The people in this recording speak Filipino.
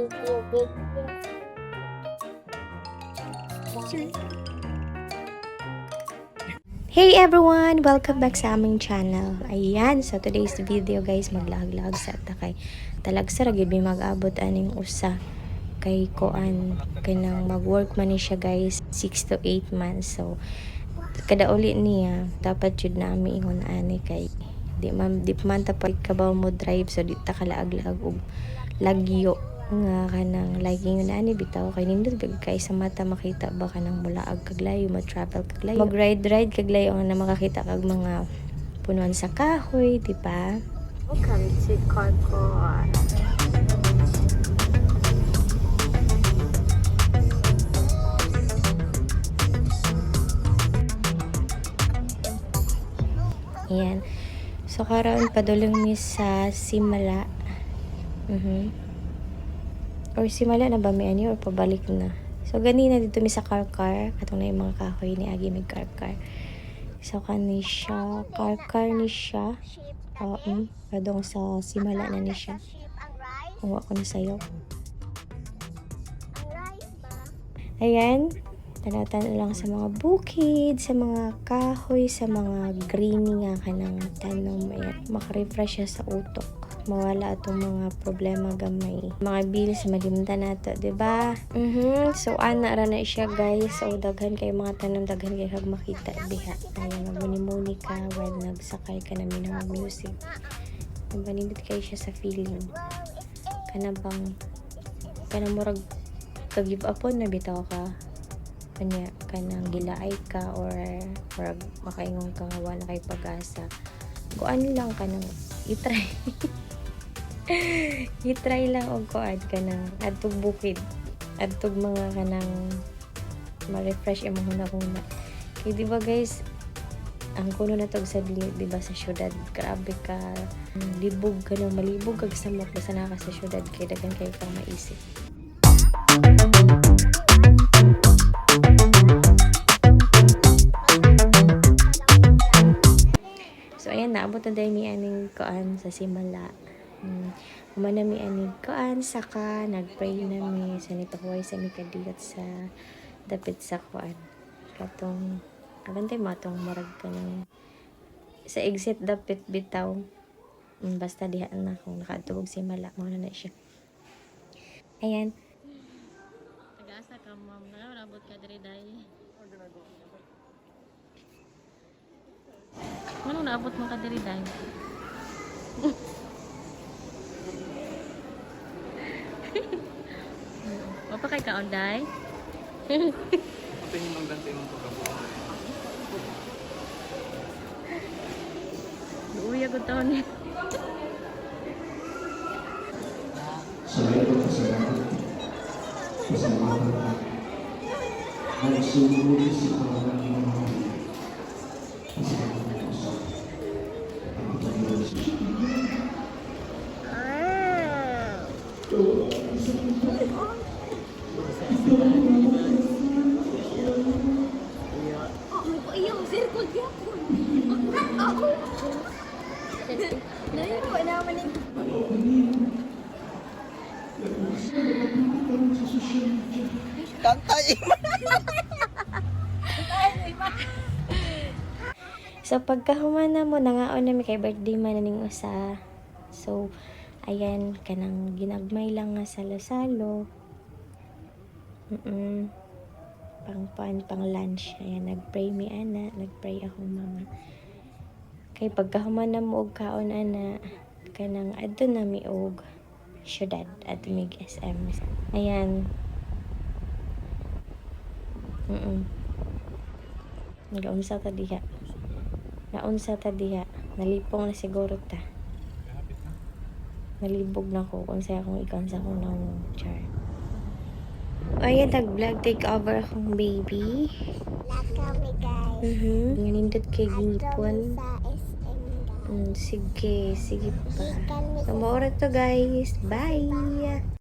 Hey everyone! Welcome back sa aming channel. Ayan, so today's video guys, maglag-lag sa takay. Talagsara gyud may mag-abot aning usa kay koan kanang mag-work man ni siya guys 6 to 8 months. So kada uli niya dapat jud na ami ingon ani kay di man ta kabaw mo drive, so di ta kalaag-lag og lagyo nga kanang laging na ani bitaw kay nindot kay sa mata makita ba kanang mulaag kaglayo ma-travel kaglayo mag-ride kaglayo nga na makakita kag mga punuan sa kahoy, di ba? Welcome to Carcor. Ayan. So karon padulong mi sa Simala. Or simala na ba may ani or pabalik na. So ganina dito mi sa Carcar, katong na yung mga kahoy ni agi may Carcar. So kani siya, Carcar ni siya. Padong sa simala na ni siya. Kuha ko na sayo. Ayan. Tanaw-tanaw lang sa mga bukid, sa mga kahoy, sa mga greeny nga kanang tanom. Ayan. Makarefresh siya sa utok. Mawala atong mga problema gamay. Mga bills malimtan nato, di ba? So ana ra na siya guys. So daghan kay mga tanom, daghan kay kag makita diha. Ayan, magmuni-muni ka while nagsakay ka na minang music. Nabanindot kay siya sa feeling. Kanang murag ka-give up on na bitaw ka. Kanya kanang gilaay ka or murag makaingon ka nga wala kay pag-asa. Kuan lang kanang i-try. I-try lang og kuan kanang adtog bukid, adtog mga kanang ma-refresh imong hunahuna. Kay di ba guys, ang kuno na tog sa di ba sa syudad, grabe ka libog ka nang malibog kag samot basta naka sa syudad kay daghan kay kang maisip. So ayan, naabot na dahil ni aning kuan sa Simala. Umanami aning kuan saka nagpray na mi sa nitahuay sa mi kadigat sa dapit sa kuan katong abantay matong marag kanang sa exit dapit bitaw. Basta diha na kung nakatubog Simala mo na siya. Ayan. Tagasa ka ma'am, nabot ka diri dai. Ano naabot mo ka diri dai? Apa kay kaon dai? Tingin lang dante mong pagkabuhay. Uya ko taon ni. Saya berkesenangan keselamatan dan seluruh isi orang yang mengalami keselamatan kosong. So pagkahuman na mo nangaon na mi kay birthday man ning usa. So ayan kanang ginagmay lang nga salo-salo. Pang lunch. Ayan, nagpray mi ana, nagpray akong mama. Kay pagkahuman na mo og kaon ana, kanang adto na mi og syudad at mig SM. Ayan. Naunsa ta diha. Nalipong na siguro ta. Nalibog na ko kung sa akong ikansa ko ng char. Ayan, nag-vlog take over akong baby. Vlog kami guys. Nganindot kay gipon. Sa SM guys. Sige pa. Ikan mi So, maura to guys. Bye!